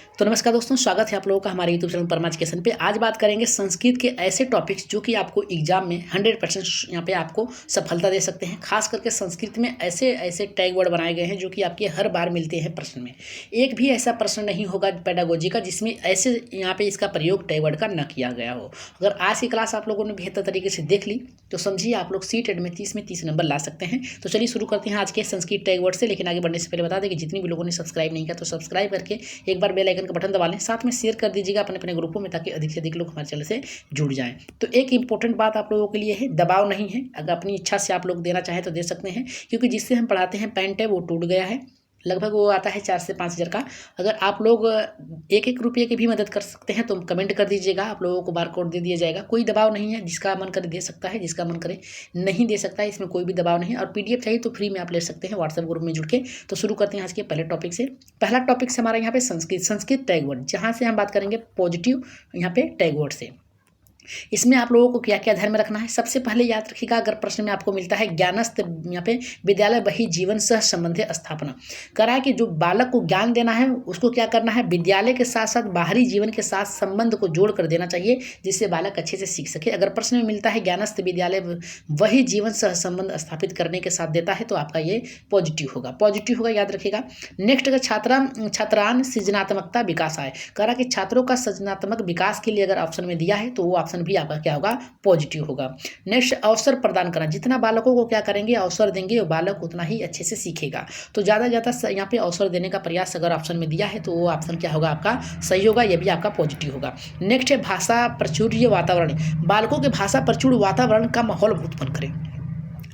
तो नमस्कार दोस्तों, स्वागत है आप लोगों का हमारे यूट्यूब चैनल परमा एजुकेशन पे। आज बात करेंगे संस्कृत के ऐसे टॉपिक्स जो कि आपको एग्जाम में 100% यहाँ पे आपको सफलता दे सकते हैं। खास करके संस्कृत में ऐसे ऐसे टैग वर्ड बनाए गए हैं जो कि आपके हर बार मिलते हैं प्रश्न में। एक भी ऐसा प्रश्न नहीं होगा पेडागोजी का जिसमें ऐसे यहाँ पे इसका प्रयोग टैग वर्ड का न किया गया हो। अगर आज की क्लास आप लोगों ने बेहतर तरीके से देख ली तो समझिए आप लोग सीटेट में 30 नंबर ला सकते हैं। तो चलिए शुरू करते हैं आज के संस्कृत टैग वर्ड से। लेकिन आगे बढ़ने से पहले बता दें कि जितनी भी लोगों ने सब्सक्राइब नहीं किया तो सब्सक्राइब करके एक बार बेल आइकन का बटन दबा लें, साथ में शेयर कर दीजिएगा अपने अपने ग्रुपों में ताकि अधिक से अधिक लोग हमारे चैनल से जुड़ जाएं। तो एक इंपॉर्टेंट बात आप लोगों के लिए है, दबाव नहीं है। अगर अपनी इच्छा से आप लोग देना चाहें तो दे सकते हैं, क्योंकि जिससे हम पढ़ाते हैं पैंट है वो टूट गया है, लगभग वो आता है 4 से 5 हज़ार का। अगर आप लोग 1-1 रुपये की भी मदद कर सकते हैं तो कमेंट कर दीजिएगा, आप लोगों को बार कोड दे दिया जाएगा। कोई दबाव नहीं है, जिसका मन करे दे सकता है, जिसका मन करे नहीं दे सकता है, इसमें कोई भी दबाव नहीं है। और PDF चाहिए तो फ्री में आप ले सकते हैं व्हाट्सएप ग्रुप में जुड़ के। तो शुरू करते हैं आज के पहले टॉपिक से। पहला टॉपिक से हमारा यहाँ पे संस्कृत टैग वर्ड, जहाँ से हम बात करेंगे पॉजिटिव यहाँ पे टैग वर्ड से। इसमें आप लोगों को क्या क्या ध्यान में रखना है, सबसे पहले याद रखिएगा, अगर प्रश्न में आपको मिलता है ज्ञानस्थ यहाँ पे विद्यालय बही जीवन सह संबंधी स्थापना, करा है कि जो बालक को ज्ञान देना है उसको क्या करना है, विद्यालय के साथ साथ बाहरी जीवन के साथ संबंध को जोड़ कर देना चाहिए, जिससे बालक अच्छे से सीख सके। अगर प्रश्न में मिलता है ज्ञानस्थ विद्यालय वही जीवन सह संबंध स्थापित करने के साथ देता है तो आपका ये पॉजिटिव होगा, याद रखिएगा। नेक्स्ट, अगर छात्रान सृजनात्मकता विकास आए, करा कि छात्रों का सृजनात्मक विकास के लिए अगर ऑप्शन में दिया है तो वो ऑप्शन भी आपका क्या होगा, पॉजिटिव होगा। नेक्स्ट, अवसर प्रदान करना, जितना बालकों को क्या करेंगे, अवसर देंगे, वो बालक उतना ही अच्छे से सीखेगा। तो ज़्यादा यहाँ पे अवसर देने का प्रयास अगर ऑप्शन में दिया है तो वो ऑप्शन क्या होगा, आपका सही होगा, ये भी आपका पॉजिटिव होगा। नेक्स्ट है भाषा प्राचुर्य वातावरण, बालकों के भाषा प्रचुर वातावरण का माहौल उत्पन्न करें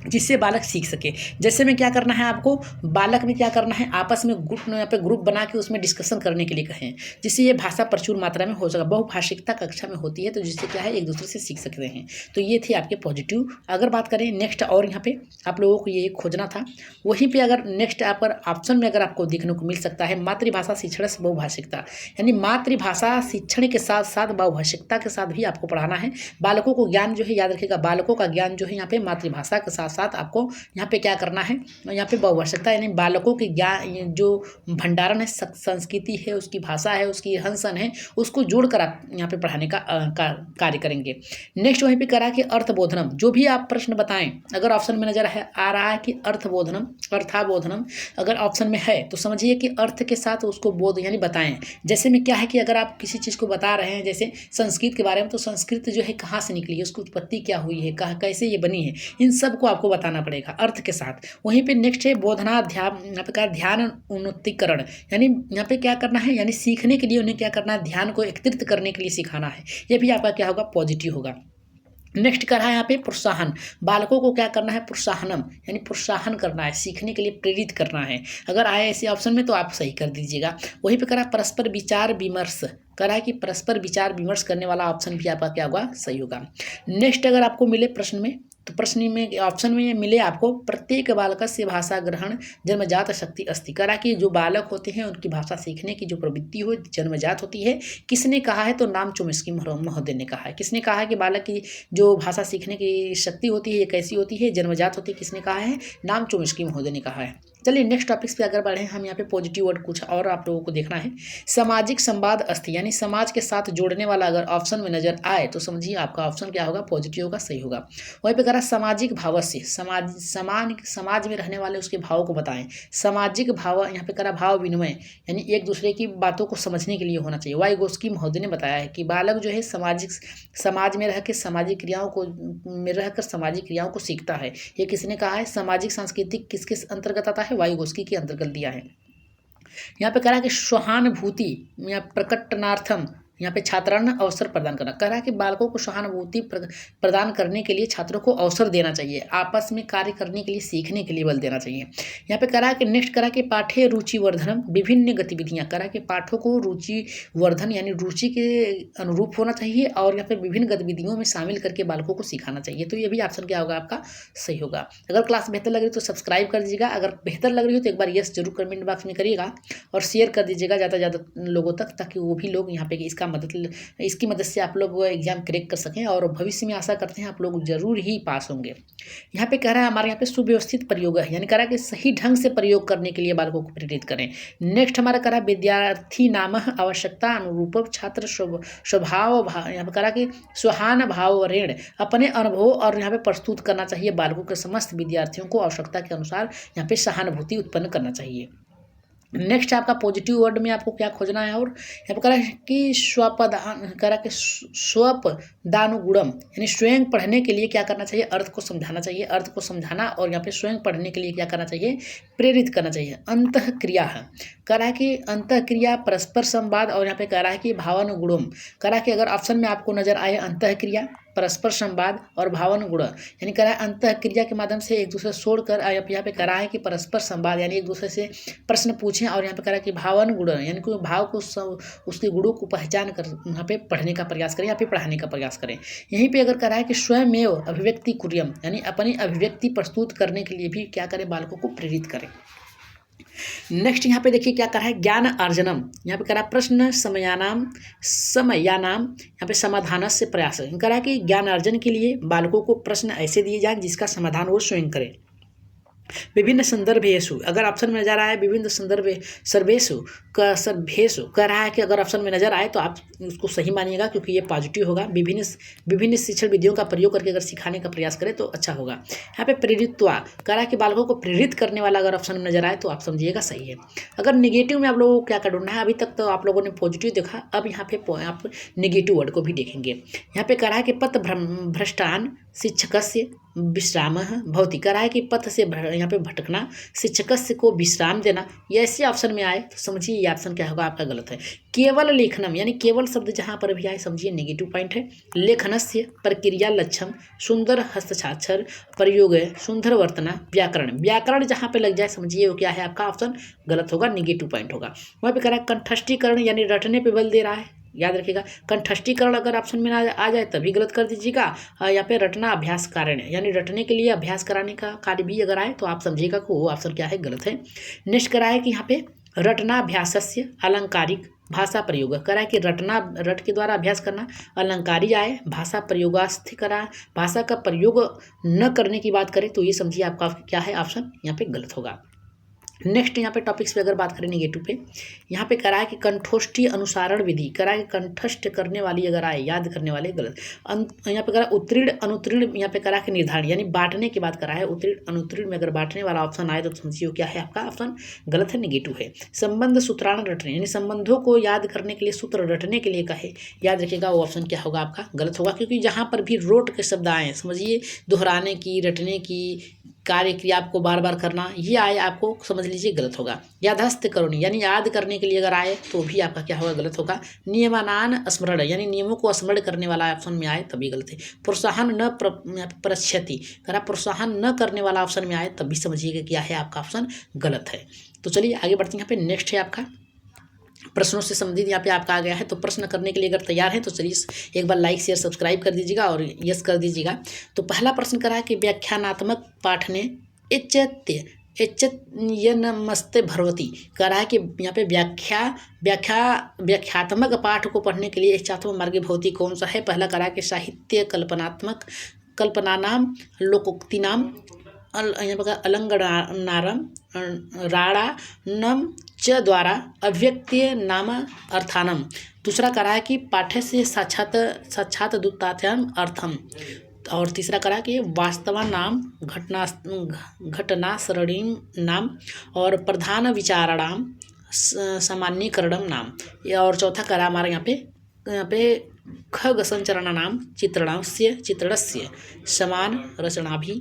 जिससे बालक सीख सके। जैसे में क्या करना है आपको, बालक में क्या करना है, आपस में ग्रुप बना के उसमें डिस्कशन करने के लिए कहें, जिससे ये भाषा प्रचुर मात्रा में हो सके। बहुभाषिकता कक्षा में होती है तो जिससे क्या है, एक दूसरे से सीख सकते हैं। तो ये थे आपके पॉजिटिव। अगर बात करें नेक्स्ट, और यहाँ पे आप लोगों को ये खोजना था, वहीं पर अगर नेक्स्ट पर ऑप्शन में अगर आपको देखने को मिल सकता है मातृभाषा शिक्षण से बहुभाषिकता, यानी मातृभाषा शिक्षण के साथ साथ बहुभाषिकता के साथ भी आपको पढ़ाना है। बालकों को ज्ञान जो है, याद रखिएगा, बालकों का ज्ञान जो है यहाँ पे मातृभाषा के साथ साथ आपको यहाँ पे क्या करना है, यहाँ पे बहुभाषिकता यानी बालकों के ज्ञान जो भंडारण है, संस्कृति है, उसकी भाषा है, उसकी रहन सहन है, उसको जोड़कर आप यहाँ पे पढ़ाने का कार्य करेंगे। नेक्स्ट वहीं पे करा कि अर्थबोधनम, जो भी आप प्रश्न बताएं, अगर ऑप्शन में नजर आ रहा है कि अर्थबोधनम, अर्थाबोधनम अगर ऑप्शन में है तो समझिए कि अर्थ के साथ उसको बोध यानी बताएं। जैसे में क्या है कि अगर आप किसी चीज़ को बता रहे हैं, जैसे संस्कृत के बारे में, तो संस्कृत जो है कहाँ से निकली है, उसकी उत्पत्ति क्या हुई है, कैसे ये बनी है, इन सब को आपको बताना पड़ेगा अर्थ के साथ। वहीं पे नेक्स्ट है बोधनाध्यान, यहाँ पे ध्यान उन्नतिकरण, यानी यहाँ पे क्या करना है, यानी सीखने के लिए उन्हें क्या करना है, ध्यान को एकत्रित करने के लिए सिखाना है। ये भी आपका क्या होगा, पॉजिटिव होगा। नेक्स्ट कर रहा है यहाँ पे प्रोत्साहन, बालकों को क्या करना है, प्रोत्साहनम यानी प्रोत्साहन करना है, सीखने के लिए प्रेरित करना है। अगर आए ऐसे ऑप्शन में तो आप सही कर दीजिएगा। वहीं पे करा परस्पर विचार विमर्श, करा है कि परस्पर विचार विमर्श करने वाला ऑप्शन भी आपका क्या होगा, सही होगा। नेक्स्ट, अगर आपको मिले प्रश्न में, तो प्रश्न में ऑप्शन में ये मिले आपको प्रत्येक बालक से भाषा ग्रहण जन्मजात शक्ति अस्ति, करा कि जो बालक होते हैं उनकी भाषा सीखने की जो प्रवृत्ति हो जन्मजात होती है। किसने कहा है, तो नाम चोम्स्की महोदय ने कहा है। किसने कहा है कि बालक की जो भाषा सीखने की शक्ति होती है ये कैसी होती है, जन्मजात होती है, किसने कहा है, नाम चोम्स्की महोदय ने कहा है। चलिए नेक्स्ट टॉपिक्स पे अगर बढ़े, हम यहाँ पे पॉजिटिव वर्ड कुछ और आप लोगों को देखना है। सामाजिक संवाद अस्थि, यानी समाज के साथ जोड़ने वाला अगर ऑप्शन में नजर आए तो समझिए आपका ऑप्शन क्या होगा, पॉजिटिव होगा, सही होगा। वहीं पे करा सामाजिक भाव से, समाज में रहने वाले उसके भाव को बताएं। सामाजिक भाव, यहाँ पे करा भाव विनिमय, यानी एक दूसरे की बातों को समझने के लिए होना चाहिए। वाइगोस्की महोदय ने बताया है कि बालक जो है समाज में रह के सामाजिक क्रियाओं को सीखता है। ये किसने कहा है, सामाजिक सांस्कृतिक किसके अंतर्गत आता है, वायुगोस्की के अंतर्गत दिया है। यहाँ पे कह रहा है कि सहानुभूति या प्रकटनार्थम, यहाँ पे छात्रान अवसर प्रदान करना, कह रहा है कि बालकों को सहानुभूति प्रदान करने के लिए छात्रों को अवसर देना चाहिए, आपस में कार्य करने के लिए, सीखने के लिए बल देना चाहिए। यहाँ पे कह रहा है कि नेक्स्ट करा कि पाठ्य रुचि वर्धनम विभिन्न गतिविधियाँ, करा कि पाठों को रुचि वर्धन यानी रुचि के अनुरूप होना चाहिए और यहाँ पे विभिन्न गतिविधियों में शामिल करके बालकों को सिखाना चाहिए। तो ये भी ऑप्शन क्या होगा, आपका सही होगा। अगर क्लास बेहतर लग रही तो सब्सक्राइब कर दीजिएगा, अगर बेहतर लग रही हो तो एक बार यस जरूर कमेंट बॉक्स में करिएगा और शेयर कर दीजिएगा ज़्यादा से ज़्यादा लोगों तक, ताकि वो भी लोग यहाँ पे इसका इसकी मदद से आप लोग एग्जाम क्रैक कर सकें और भविष्य में आशा करते हैं आप लोग जरूर ही पास होंगे। यहाँ पे कह रहा है हमारे यहाँ पे सुव्यवस्थित प्रयोग है, यानी कह रहा है कि सही ढंग से प्रयोग करने के लिए बालकों को प्रेरित करें। नेक्स्ट हमारा कह रहा है विद्यार्थी नाम आवश्यकता अनुरूप छात्र स्वभाव यहाँ पे कह रहा है कि स्वहान भाव ऋण अपने अनुभव और यहाँ पे प्रस्तुत करना चाहिए। बालकों के समस्त विद्यार्थियों को आवश्यकता के अनुसार यहाँ पे सहानुभूति उत्पन्न करना चाहिए। नेक्स्ट आपका पॉजिटिव वर्ड में आपको क्या खोजना है, और यहाँ पर कह रहा है कि स्वपदानुगुणम यानी स्वयं पढ़ने के लिए क्या करना चाहिए, अर्थ को समझाना चाहिए। अर्थ को समझाना और यहाँ पे स्वयं पढ़ने के लिए क्या करना चाहिए, प्रेरित करना चाहिए। अंतः क्रिया है, कह रहा है कि अंतः क्रिया परस्पर संवाद, और यहाँ पे कह रहा है कि भावानुगुणम, कह रहा है कि अगर ऑप्शन में आपको नजर आए अंतः क्रिया, परस्पर संवाद और भावानुगुण, यानी कह रहा है अंतः क्रिया के माध्यम से एक दूसरे से छोड़कर यहाँ पे कह रहा है कि परस्पर संवाद यानी एक दूसरे से प्रश्न पूछें, और यहाँ पे कह रहा है कि भावानुगुण यानी कि भाव को उसके गुणों को पहचान कर यहाँ पे पढ़ने का प्रयास करें या फिर पढ़ाने का प्रयास करें। यहीं पे अगर कह रहा है कि स्वयमेव अभिव्यक्ति कुर्यम यानी अपनी अभिव्यक्ति प्रस्तुत करने के लिए भी क्या करें, बालकों को प्रेरित करें। नेक्स्ट यहाँ पे देखिए क्या कर रहा है, ज्ञान अर्जनम, यहाँ पे कह रहा है प्रश्न समयानाम यहाँ पे समाधान से प्रयास कह रहा है कि ज्ञान अर्जन के लिए बालकों को प्रश्न ऐसे दिए जाएं जिसका समाधान वो स्वयं करें। विभिन्न संदर्भेशु, अगर ऑप्शन में नजर आए विभिन्न सर्वेशु कह रहा है कि अगर ऑप्शन में नजर आए तो आप उसको सही मानिएगा क्योंकि ये पॉजिटिव होगा। विभिन्न शिक्षण विधियों का प्रयोग करके अगर सिखाने का प्रयास करें तो अच्छा होगा। यहाँ पे प्रेरित्वा कह रहा है कि बालकों को प्रेरित करने वाला अगर ऑप्शन में नजर आए तो आप समझिएगा सही है। अगर निगेटिव में आप लोगों को क्या कर ढूंढना है, अभी तक तो आप लोगों ने पॉजिटिव देखा, अब यहाँ पे आप निगेटिव वर्ड को भी देखेंगे। यहाँ पे कह रहा है कि पथ भ्रष्टान शिक्षकस्य विश्राम भवति, कह रहा है कि पथ से यहाँ पे भटकना, शिक्षकस्य को विश्राम देना, ये ऐसे ऑप्शन में आए तो समझिए ये ऑप्शन क्या होगा, आपका गलत है। केवल लेखनम यानी केवल शब्द जहाँ पर भी आए समझिए नेगेटिव पॉइंट है। लेखनस्य प्रक्रिया लक्षण सुंदर हस्ताक्षर प्रयोग है सुंदर वर्तना व्याकरण जहाँ पे लग जाए समझिए वो क्या है, आपका ऑप्शन गलत होगा, नेगेटिव पॉइंट होगा। वहाँ पे कह रहा है कंठस्थीकरण यानी रटने पे बल दे रहा है, याद रखिएगा। कंठस्थीकरण अगर ऑप्शन में आ जाए तभी गलत कर दीजिएगा। यहाँ पे रटना अभ्यास कारण यानी रटने के लिए अभ्यास कराने का कार्य भी अगर आए तो आप समझिएगा कि वो ऑप्शन क्या है, गलत है। नेक्स्ट करा है कि यहाँ पे रटना अभ्यासस्य अलंकारिक भाषा प्रयोग, करा है कि रट के द्वारा अभ्यास करना, अलंकारी आए, भाषा प्रयोगास्थ करा, भाषा का प्रयोग न करने की बात करें तो ये समझिए आपका क्या है, ऑप्शन यहाँ पे गलत होगा। नेक्स्ट यहाँ पे टॉपिक्स पे अगर बात करें नेगेटिव पे, यहाँ पे करा है कि कंठोष्ठी अनुसारण विधि, करा है कि कंठस्थ करने वाली अगर आए, याद करने वाले गलत। यहाँ पे करा उत्तीर्ण अनुत्तीर्ण, यहाँ पे करा कि निर्धारण यानी बांटने की बात करा है, उत्तीर्ण अनुत्तीर्ण में अगर बांटने वाला ऑप्शन आए तो समझिए क्या है, आपका ऑप्शन गलत है, नेगेटिव है। संबंध सूत्राण रटने यानी संबंधों को याद करने के लिए सूत्र रटने के लिए कहे, याद रखिएगा वो ऑप्शन क्या होगा, आपका गलत होगा, क्योंकि जहाँ पर भी रोट के शब्द आए समझिए दोहराने की, रटने की, कार्य क्रिया आपको बार बार करना, ये आए आपको समझ लीजिए गलत होगा। यादस्थ करुणी यानी याद करने के लिए अगर आए तो भी आपका क्या होगा, गलत होगा। नियमानान स्मरण यानी नियमों को स्मरण करने वाला ऑप्शन में आए तभी गलत है। प्रोत्साहन न प्रच्छति, अगर आप प्रोत्साहन न करने वाला ऑप्शन में आए तभी समझिएगा क्या है, आपका ऑप्शन गलत है। तो चलिए आगे बढ़ते हैं। यहाँ पे नेक्स्ट है आपका प्रश्नों से संबंधित, यहाँ पे आपका आ गया है। तो प्रश्न करने के लिए अगर तैयार है तो चलिए एक बार लाइक शेयर सब्सक्राइब कर दीजिएगा और यस कर दीजिएगा। तो पहला प्रश्न करा है कि व्याख्यानात्मक पाठ ने नमस्ते भरवती, कह रहा है कि यहाँ पे व्याख्यात्मक पाठ को पढ़ने के लिए इच्छात्मक मार्ग भवती कौन सा है। पहला करा है कि साहित्य कल्पनानाम लोकोक्तिनाम यहाँ पर अलंगनारम राणानम च द्वारा अभिव्यक्ति नाम अर्थानम। दूसरा करा है कि पाठ्य से साक्षात दुत्ताथ्यम अर्थम। और तीसरा करा कि वास्तवा नाम घटना सरणीम नाम और प्रधान विचारणाम सामान्यकरणम नाम। और चौथा करा हमारा यहाँ पे खग संचरणानाम चित्रणस्य समान रचनाभि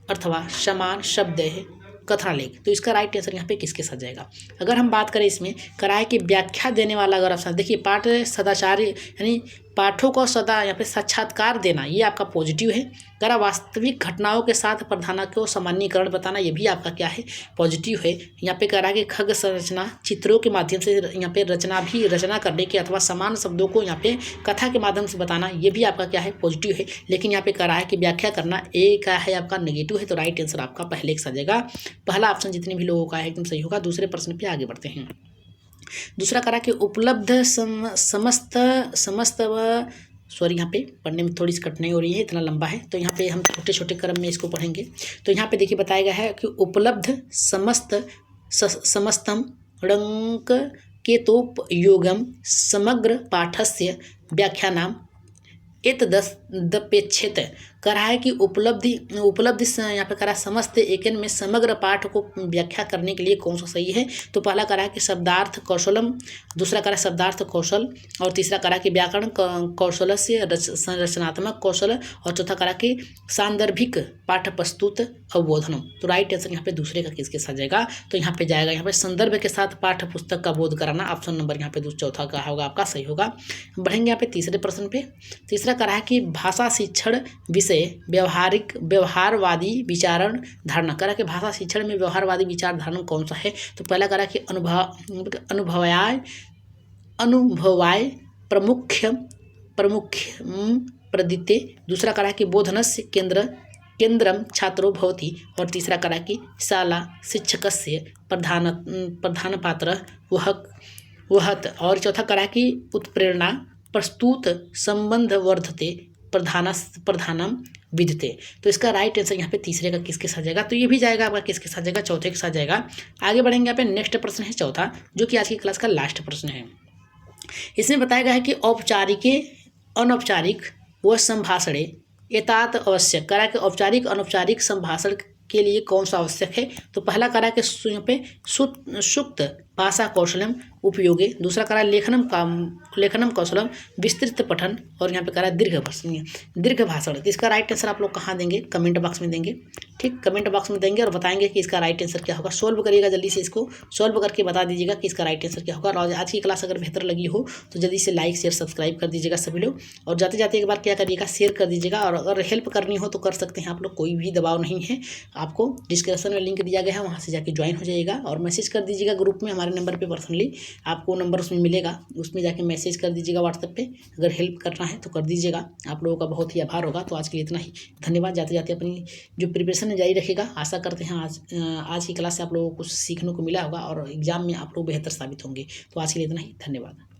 अथवा समान शब्द है कथनालेख। तो इसका राइट आंसर यहाँ पे किसके साथ जाएगा। अगर हम बात करें इसमें कराए कि व्याख्या देने वाला अगर ऑप्शन देखिए, पाठ सदाचार्य यानी पाठों को सदा यहाँ पे साक्षात्कार देना, ये आपका पॉजिटिव है। करा वास्तविक घटनाओं के साथ प्रधान को सामान्यीकरण बताना, ये भी आपका क्या है, पॉजिटिव है। यहाँ पे करा कि खग संरचना चित्रों के माध्यम से यहाँ पे रचना करने के अथवा समान शब्दों को यहाँ पे कथा के माध्यम से बताना, ये भी आपका क्या है, पॉजिटिव है। लेकिन यहाँ पे करा है कि व्याख्या करना ए का है आपका नेगेटिव है। तो राइट आंसर आपका पहले के साथ जाएगा। पहला ऑप्शन जितने भी लोगों का है एकदम सही होगा। दूसरे प्रश्न पे आगे बढ़ते हैं। दूसरा करा कि उपलब्ध समस्त सॉरी, यहाँ पे पढ़ने में थोड़ी सी कठिनाई हो रही है, इतना लंबा है, तो यहाँ पे हम छोटे छोटे क्रम में इसको पढ़ेंगे। तो यहाँ पे देखिए बताया गया है कि उपलब्ध समस्तम णङ्क केतोपयोगम समग्र पाठस्य व्याख्यानाम एतदपेक्षित कह रहा है कि उपलब्धि यहाँ पे कह रहा है समस्त एकन में समग्र पाठ को व्याख्या करने के लिए कौन सा सही है। तो पहला कह रहा है कि शब्दार्थ कौशलम, दूसरा कह रहा है शब्दार्थ कौशल, और तीसरा कह रहा है कि व्याकरण कौशल से संरचनात्मक कौशल, और चौथा कह रहा है कि सांदर्भिक पाठ प्रस्तुत अवबोधनम। तो राइट आंसर यहाँ पे दूसरे का किसके साथ जाएगा, तो यहाँ पे जाएगा यहाँ पे संदर्भ के साथ पाठ्य पुस्तक का बोध कराना। ऑप्शन नंबर यहाँ पे चौथा का होगा आपका सही होगा। बढ़ेंगे यहाँ पे तीसरे प्रश्न पे। तीसरा कह रहा है कि भाषा शिक्षण विषय व्यवहारवादी विचारण धारणा। कह रहा है कि भाषा शिक्षण में व्यवहारवादी विचार धारणा कौन सा है। तो पहला कह रहा है कि अनुभवाय प्रमुख प्रदिते, दूसरा कह रहा है कि बोधनस्य केंद्रम छात्रो भवति, और तीसरा कह रहा है कि शाला शिक्षकस्य प्रधान पात्र वहत, और चौथा कह रहा है कि उत्प्रेरणा प्रस्तुत संबंध वर्धते प्रधानम विधते। तो इसका राइट आंसर यहाँ पे तीसरे का किसके साथ जाएगा, तो ये भी जाएगा आपका किसके साथ जाएगा, चौथे के साथ जाएगा। आगे बढ़ेंगे यहाँ पे नेक्स्ट प्रश्न है चौथा, जो कि आज की क्लास का लास्ट प्रश्न है। इसमें बताया गया है कि औपचारिके अनौपचारिक व संभाषणे एतात आवश्यक। करा कि औपचारिक अनौपचारिक संभाषण के लिए कौन सा आवश्यक है। तो पहला करा कि यहाँ पे सुक्त भाषा कौशलम उपयोगी, दूसरा करा लेखनम कौशलम विस्तृत पठन, और यहाँ पे करा दीर्घ भाषण। तो इसका राइट आंसर आप लोग कहाँ देंगे, कमेंट बॉक्स में देंगे। ठीक, कमेंट बॉक्स में देंगे और बताएंगे कि इसका राइट आंसर क्या होगा। सॉल्व करिएगा जल्दी से, इसको सॉल्व करके बता दीजिएगा कि इसका राइट आंसर क्या होगा। और आज की क्लास अगर बेहतर लगी हो तो जल्दी से लाइक शेयर सब्सक्राइब कर दीजिएगा सभी लोग, और जाते जाते एक बार क्या करिएगा, शेयर कर दीजिएगा। और अगर हेल्प करनी हो तो कर सकते हैं आप लोग, कोई भी दबाव नहीं है। आपको डिस्क्रिप्शन में लिंक दिया गया है, वहाँ से जाके ज्वाइन हो जाइएगा, और मैसेज कर दीजिएगा ग्रुप में हमारे नंबर पर पर्सनली, आपको नंबर उसमें मिलेगा, उसमें जाके मैसेज कर दीजिएगा व्हाट्सएप पे। अगर हेल्प करना है तो कर दीजिएगा, आप लोगों का बहुत ही आभार होगा। तो आज के लिए इतना ही, धन्यवाद। जाते जाते अपनी जो प्रिपरेशन है जारी रखिएगा। आशा करते हैं आज की क्लास से आप लोगों को कुछ सीखने को मिला होगा और एग्जाम में आप लोग बेहतर साबित होंगे। तो आज के लिए इतना ही, धन्यवाद।